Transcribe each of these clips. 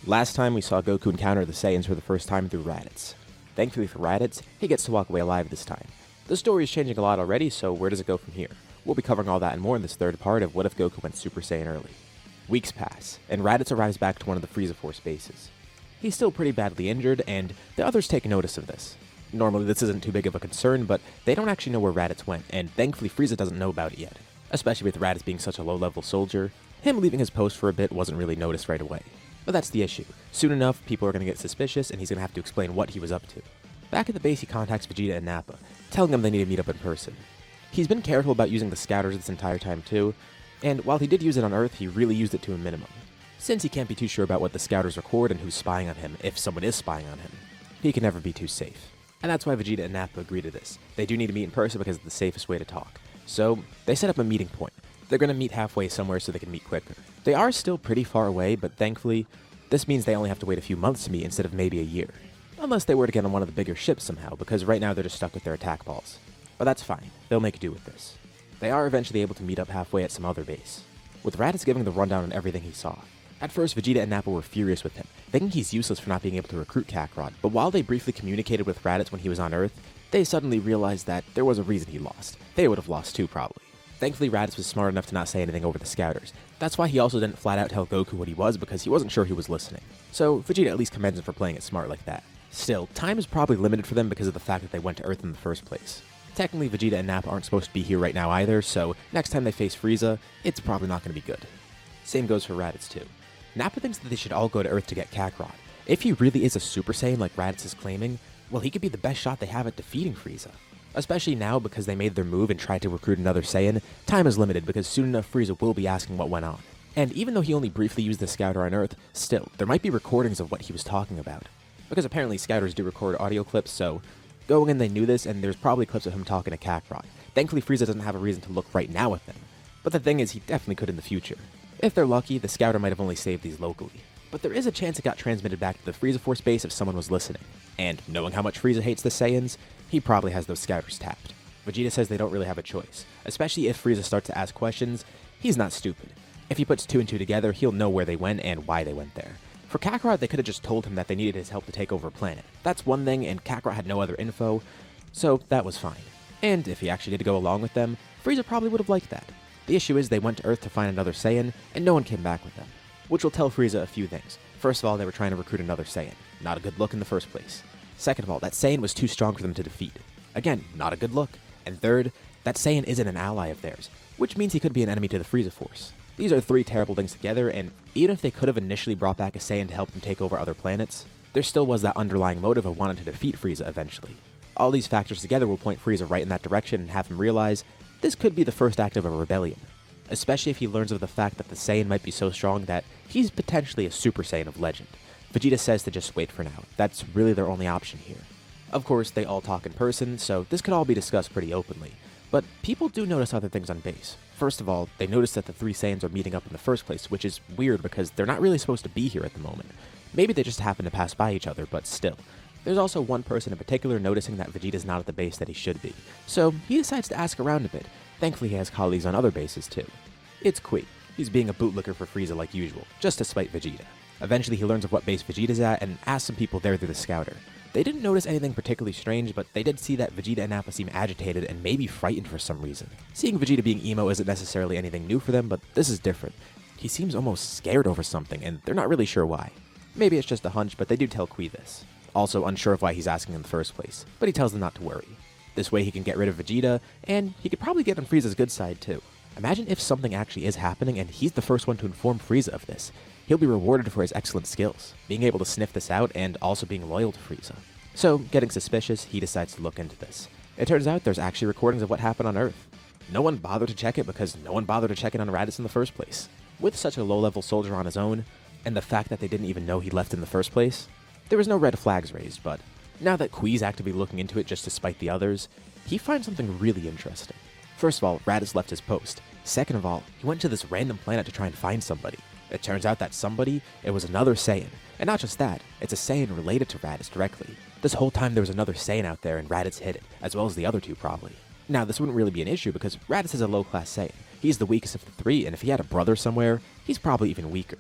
Last time we saw Goku encounter the Saiyans for the first time through Raditz. Thankfully for Raditz, he gets to walk away alive this time. The story is changing a lot already, so where does it go from here? We'll be covering all that and more in this third part of What If Goku Went Super Saiyan Early. Weeks pass, and Raditz arrives back to one of the Frieza Force bases. He's still pretty badly injured, and the others take notice of this. Normally this isn't too big of a concern, but they don't actually know where Raditz went, and thankfully Frieza doesn't know about it yet. Especially with Raditz being such a low-level soldier, him leaving his post for a bit wasn't really noticed right away. But that's the issue. Soon enough, people are going to get suspicious, and he's going to have to explain what he was up to. Back at the base, he contacts Vegeta and Nappa, telling them they need to meet up in person. He's been careful about using the scouters this entire time too, and while he did use it on Earth, he really used it to a minimum. Since he can't be too sure about what the scouters record and who's spying on him, if someone is spying on him, he can never be too safe. And that's why Vegeta and Nappa agree to this. They do need to meet in person because it's the safest way to talk. So, they set up a meeting point. They're going to meet halfway somewhere so they can meet quicker. They are still pretty far away, but thankfully, this means they only have to wait a few months to meet instead of maybe a year. Unless they were to get on one of the bigger ships somehow, because right now they're just stuck with their attack balls. But that's fine, they'll make do with this. They are eventually able to meet up halfway at some other base, with Raditz giving the rundown on everything he saw. At first, Vegeta and Nappa were furious with him, thinking he's useless for not being able to recruit Kakarot, but while they briefly communicated with Raditz when he was on Earth, they suddenly realized that there was a reason he lost. They would have lost too, probably. Thankfully, Raditz was smart enough to not say anything over the scouters. That's why he also didn't flat out tell Goku what he was, because he wasn't sure he was listening. So, Vegeta at least commends him for playing it smart like that. Still, time is probably limited for them because of the fact that they went to Earth in the first place. Technically, Vegeta and Nappa aren't supposed to be here right now either, so next time they face Frieza, it's probably not going to be good. Same goes for Raditz too. Nappa thinks that they should all go to Earth to get Kakarot. If he really is a Super Saiyan like Raditz is claiming, well, he could be the best shot they have at defeating Frieza. Especially now, because they made their move and tried to recruit another Saiyan, time is limited because soon enough Frieza will be asking what went on. And even though he only briefly used the scouter on Earth, still, there might be recordings of what he was talking about. Because apparently scouters do record audio clips, so going in they knew this, and there's probably clips of him talking to Kakarot. Thankfully Frieza doesn't have a reason to look right now with them. But the thing is, he definitely could in the future. If they're lucky, the scouter might have only saved these locally. But there is a chance it got transmitted back to the Frieza Force base if someone was listening. And knowing how much Frieza hates the Saiyans, he probably has those scouters tapped. Vegeta says they don't really have a choice, especially if Frieza starts to ask questions. He's not stupid. If he puts two and two together, he'll know where they went and why they went there. For Kakarot, they could have just told him that they needed his help to take over a planet. That's one thing, and Kakarot had no other info, so that was fine. And if he actually did go along with them, Frieza probably would have liked that. The issue is they went to Earth to find another Saiyan, and no one came back with them. Which will tell Frieza a few things. First of all, they were trying to recruit another Saiyan. Not a good look in the first place. Second of all, that Saiyan was too strong for them to defeat. Again, not a good look. And third, that Saiyan isn't an ally of theirs, which means he could be an enemy to the Frieza Force. These are three terrible things together, and even if they could have initially brought back a Saiyan to help them take over other planets, there still was that underlying motive of wanting to defeat Frieza eventually. All these factors together will point Frieza right in that direction and have him realize this could be the first act of a rebellion. Especially if he learns of the fact that the Saiyan might be so strong that he's potentially a Super Saiyan of legend. Vegeta says to just wait for now. That's really their only option here. Of course, they all talk in person, so this could all be discussed pretty openly. But people do notice other things on base. First of all, they notice that the three Saiyans are meeting up in the first place, which is weird because they're not really supposed to be here at the moment. Maybe they just happen to pass by each other, but still. There's also one person in particular noticing that Vegeta's not at the base that he should be, so he decides to ask around a bit. Thankfully he has colleagues on other bases too. It's Kui. He's being a bootlicker for Frieza like usual, just to spite Vegeta. Eventually he learns of what base Vegeta's at and asks some people there through the scouter. They didn't notice anything particularly strange, but they did see that Vegeta and Nappa seem agitated and maybe frightened for some reason. Seeing Vegeta being emo isn't necessarily anything new for them, but this is different. He seems almost scared over something, and they're not really sure why. Maybe it's just a hunch, but they do tell Kui this. Also unsure of why he's asking in the first place, but he tells them not to worry. This way he can get rid of Vegeta, and he could probably get on Frieza's good side too. Imagine if something actually is happening and he's the first one to inform Frieza of this. He'll be rewarded for his excellent skills, being able to sniff this out and also being loyal to Frieza. So, getting suspicious, he decides to look into this. It turns out there's actually recordings of what happened on Earth. No one bothered to check it because no one bothered to check it on Raditz in the first place. With such a low-level soldier on his own, and the fact that they didn't even know he left in the first place, there was no red flags raised, but now that Kui's actively looking into it just to spite the others, he finds something really interesting. First of all, Raditz left his post. Second of all, he went to this random planet to try and find somebody. It turns out that somebody, it was another Saiyan. And not just that, it's a Saiyan related to Raditz directly. This whole time there was another Saiyan out there and Raditz hid it, as well as the other two probably. Now this wouldn't really be an issue because Raditz is a low-class Saiyan. He's the weakest of the three, and if he had a brother somewhere, he's probably even weaker.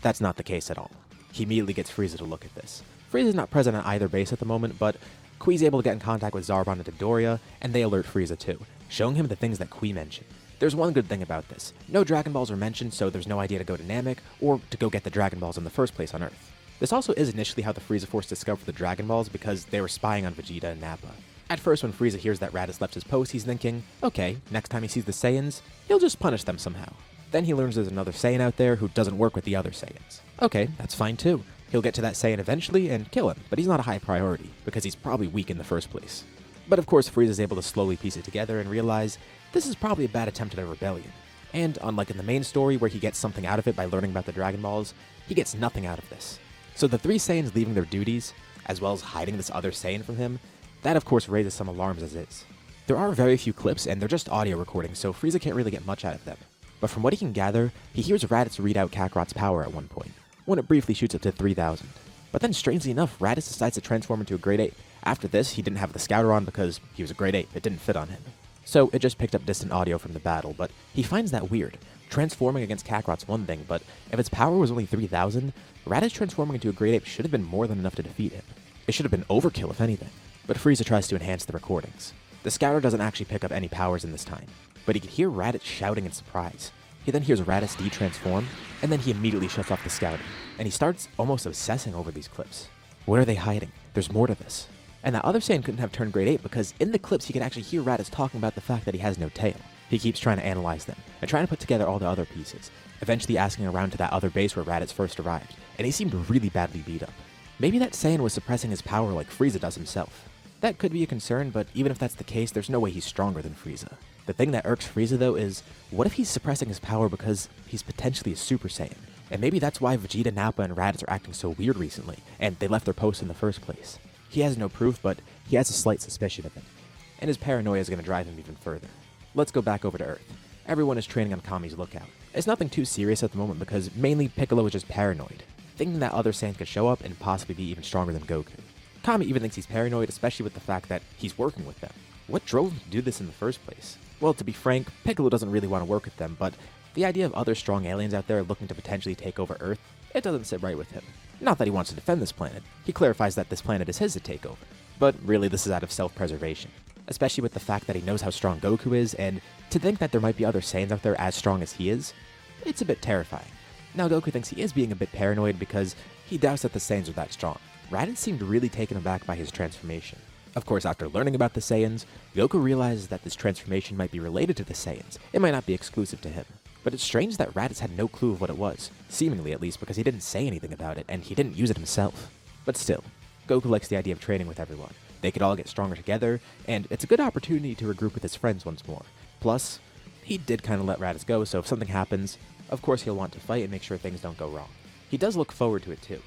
That's not the case at all. He immediately gets Frieza to look at this. Frieza's not present on either base at the moment, but Kui's able to get in contact with Zarbon and Dodoria, and they alert Frieza too, showing him the things that Kui mentioned. There's one good thing about this. No Dragon Balls are mentioned, so there's no idea to go to Namek, or to go get the Dragon Balls in the first place on Earth. This also is initially how the Frieza Force discovered the Dragon Balls, because they were spying on Vegeta and Nappa. At first, when Frieza hears that Raditz left his post, he's thinking, okay, next time he sees the Saiyans, he'll just punish them somehow. Then he learns there's another Saiyan out there who doesn't work with the other Saiyans. Okay, that's fine too. He'll get to that Saiyan eventually and kill him, but he's not a high priority, because he's probably weak in the first place. But of course, Frieza's able to slowly piece it together and realize this is probably a bad attempt at a rebellion. And unlike in the main story where he gets something out of it by learning about the Dragon Balls, he gets nothing out of this. So the three Saiyans leaving their duties, as well as hiding this other Saiyan from him, that of course raises some alarms as is. There are very few clips and they're just audio recordings, so Frieza can't really get much out of them. But from what he can gather, he hears Raditz read out Kakarot's power at one point, when it briefly shoots up to 3,000. But then strangely enough, Raditz decides to transform into a Great Ape. After this, he didn't have the Scouter on because he was a Great Ape, it didn't fit on him. So it just picked up distant audio from the battle, but he finds that weird. Transforming against Kakarot's one thing, but if its power was only 3,000, Raditz transforming into a Great Ape should have been more than enough to defeat him. It should have been overkill if anything. But Frieza tries to enhance the recordings. The Scouter doesn't actually pick up any powers in this time, but he can hear Raditz shouting in surprise. He then hears Raditz de-transform, and then he immediately shuts off the Scouter, and he starts almost obsessing over these clips. What are they hiding? There's more to this. And that other Saiyan couldn't have turned Great Ape because in the clips he could actually hear Raditz talking about the fact that he has no tail. He keeps trying to analyze them, and trying to put together all the other pieces, eventually asking around to that other base where Raditz first arrived, and he seemed really badly beat up. Maybe that Saiyan was suppressing his power like Frieza does himself. That could be a concern, but even if that's the case, there's no way he's stronger than Frieza. The thing that irks Frieza though is, what if he's suppressing his power because he's potentially a Super Saiyan? And maybe that's why Vegeta, Nappa, and Raditz are acting so weird recently, and they left their post in the first place. He has no proof, but he has a slight suspicion of it. And his paranoia is going to drive him even further. Let's go back over to Earth. Everyone is training on Kami's lookout. It's nothing too serious at the moment because mainly Piccolo is just paranoid, thinking that other Saiyans could show up and possibly be even stronger than Goku. Kami even thinks he's paranoid, especially with the fact that he's working with them. What drove him to do this in the first place? Well, to be frank, Piccolo doesn't really want to work with them, but the idea of other strong aliens out there looking to potentially take over Earth, it doesn't sit right with him. Not that he wants to defend this planet. He clarifies that this planet is his to take over. But really, this is out of self-preservation. Especially with the fact that he knows how strong Goku is, and to think that there might be other Saiyans out there as strong as he is, it's a bit terrifying. Now Goku thinks he is being a bit paranoid because he doubts that the Saiyans are that strong. Raditz seemed really taken aback by his transformation. Of course, after learning about the Saiyans, Goku realizes that this transformation might be related to the Saiyans. It might not be exclusive to him. But it's strange that Raditz had no clue of what it was, seemingly at least because he didn't say anything about it and he didn't use it himself. But still, Goku likes the idea of training with everyone. They could all get stronger together, and it's a good opportunity to regroup with his friends once more. Plus, he did kind of let Raditz go, so if something happens, of course he'll want to fight and make sure things don't go wrong. He does look forward to it too.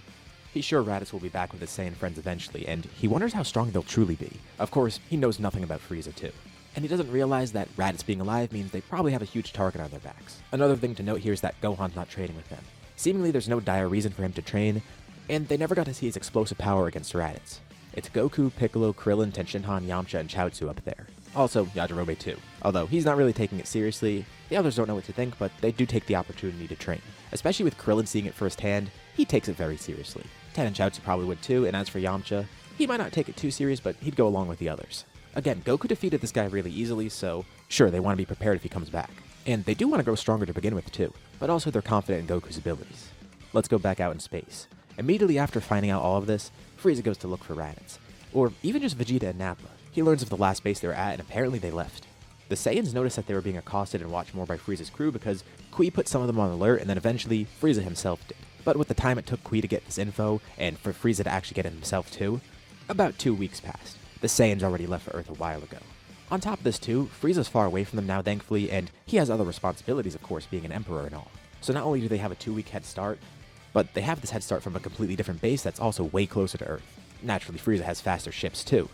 He's sure Raditz will be back with his Saiyan friends eventually, and he wonders how strong they'll truly be. Of course, he knows nothing about Frieza too. And he doesn't realize that Raditz being alive means they probably have a huge target on their backs. Another thing to note here is that Gohan's not training with them. Seemingly there's no dire reason for him to train, and they never got to see his explosive power against Raditz. It's Goku, Piccolo, Krillin, Tenshinhan, Yamcha, and Chaozu up there. Also, Yajirobe too. Although he's not really taking it seriously, the others don't know what to think, but they do take the opportunity to train. Especially with Krillin seeing it firsthand, he takes it very seriously. Ten and Chaozu probably would too, and as for Yamcha, he might not take it too serious, but he'd go along with the others. Again, Goku defeated this guy really easily, so sure, they want to be prepared if he comes back. And they do want to grow stronger to begin with too, but also they're confident in Goku's abilities. Let's go back out in space. Immediately after finding out all of this, Frieza goes to look for Raditz. Or even just Vegeta and Nappa. He learns of the last base they were at, and apparently they left. The Saiyans notice that they were being accosted and watched more by Frieza's crew because Kui put some of them on alert, and then eventually Frieza himself did. But with the time it took Kui to get this info, and for Frieza to actually get it himself too, about 2 weeks passed. The Saiyans already left for Earth a while ago. On top of this too, Frieza's far away from them now thankfully, and he has other responsibilities of course, being an emperor and all. So not only do they have a 2-week head start, but they have this head start from a completely different base that's also way closer to Earth. Naturally, Frieza has faster ships too.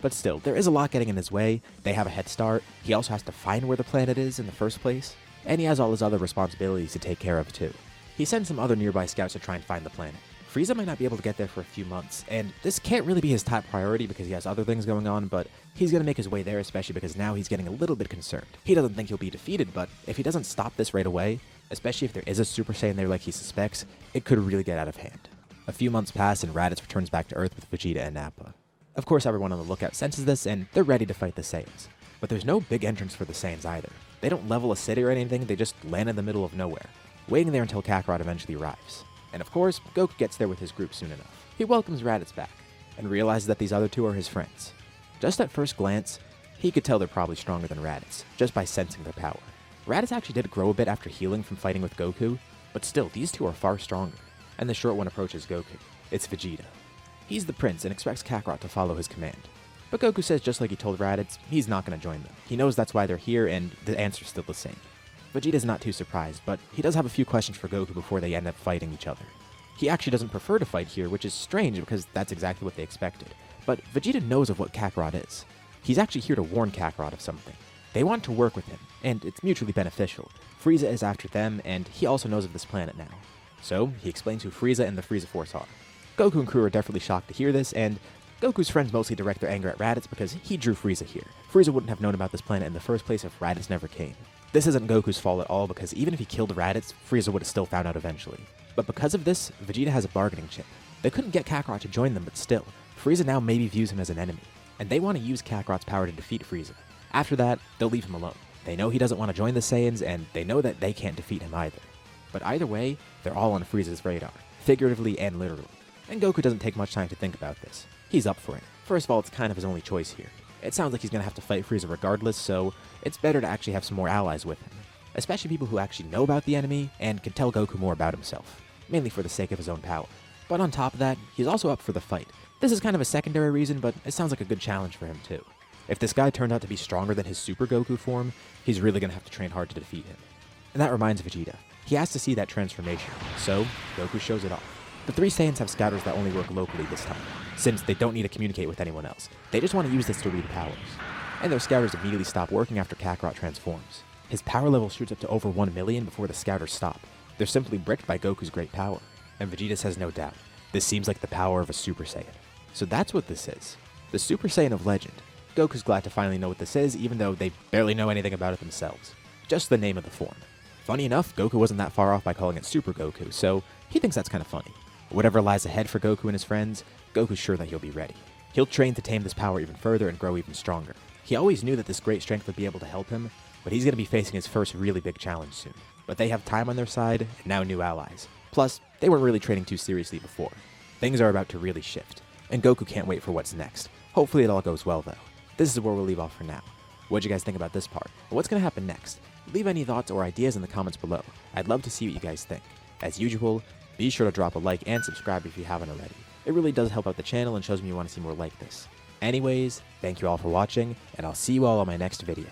But still, there is a lot getting in his way. They have a head start, he also has to find where the planet is in the first place, and he has all his other responsibilities to take care of too. He sends some other nearby scouts to try and find the planet. Frieza might not be able to get there for a few months, and this can't really be his top priority because he has other things going on, but he's going to make his way there, especially because now he's getting a little bit concerned. He doesn't think he'll be defeated, but if he doesn't stop this right away, especially if there is a Super Saiyan there like he suspects, it could really get out of hand. A few months pass and Raditz returns back to Earth with Vegeta and Nappa. Of course, everyone on the lookout senses this, and they're ready to fight the Saiyans. But there's no big entrance for the Saiyans either. They don't level a city or anything, they just land in the middle of nowhere, waiting there until Kakarot eventually arrives. And of course, Goku gets there with his group soon enough. He welcomes Raditz back, and realizes that these other two are his friends. Just at first glance, he could tell they're probably stronger than Raditz, just by sensing their power. Raditz actually did grow a bit after healing from fighting with Goku, but still, these two are far stronger. And the short one approaches Goku. It's Vegeta. He's the prince and expects Kakarot to follow his command. But Goku says just like he told Raditz, he's not going to join them. He knows that's why they're here, and the answer's still the same. Vegeta's not too surprised, but he does have a few questions for Goku before they end up fighting each other. He actually doesn't prefer to fight here, which is strange because that's exactly what they expected. But Vegeta knows of what Kakarot is. He's actually here to warn Kakarot of something. They want to work with him, and it's mutually beneficial. Frieza is after them, and he also knows of this planet now. So, he explains who Frieza and the Frieza Force are. Goku and crew are definitely shocked to hear this, and Goku's friends mostly direct their anger at Raditz because he drew Frieza here. Frieza wouldn't have known about this planet in the first place if Raditz never came. This isn't Goku's fault at all because even if he killed Raditz, Frieza would have still found out eventually. But because of this, Vegeta has a bargaining chip. They couldn't get Kakarot to join them, but still, Frieza now maybe views him as an enemy, and they want to use Kakarot's power to defeat Frieza. After that, they'll leave him alone. They know he doesn't want to join the Saiyans, and they know that they can't defeat him either. But either way, they're all on Frieza's radar, figuratively and literally. And Goku doesn't take much time to think about this. He's up for it. First of all, it's kind of his only choice here. It sounds like he's going to have to fight Frieza regardless, so it's better to actually have some more allies with him. Especially people who actually know about the enemy and can tell Goku more about himself, mainly for the sake of his own power. But on top of that, he's also up for the fight. This is kind of a secondary reason, but it sounds like a good challenge for him too. If this guy turned out to be stronger than his Super Goku form, he's really going to have to train hard to defeat him. And that reminds Vegeta. He has to see that transformation, so Goku shows it off. The three Saiyans have scouters that only work locally this time, since they don't need to communicate with anyone else. They just want to use this to read powers. And their scouters immediately stop working after Kakarot transforms. His power level shoots up to over 1 million before the scouters stop. They're simply bricked by Goku's great power. And Vegeta says no doubt, this seems like the power of a Super Saiyan. So that's what this is. The Super Saiyan of legend. Goku's glad to finally know what this is, even though they barely know anything about it themselves. Just the name of the form. Funny enough, Goku wasn't that far off by calling it Super Goku, so he thinks that's kind of funny. Whatever lies ahead for Goku and his friends, Goku's sure that he'll be ready. He'll train to tame this power even further and grow even stronger. He always knew that this great strength would be able to help him, but he's going to be facing his first really big challenge soon. But they have time on their side, and now new allies. Plus, they weren't really training too seriously before. Things are about to really shift, and Goku can't wait for what's next. Hopefully it all goes well though. This is where we'll leave off for now. What'd you guys think about this part? And what's going to happen next? Leave any thoughts or ideas in the comments below. I'd love to see what you guys think. As usual, be sure to drop a like and subscribe if you haven't already. It really does help out the channel and shows me you want to see more like this. Anyways, thank you all for watching, and I'll see you all on my next video.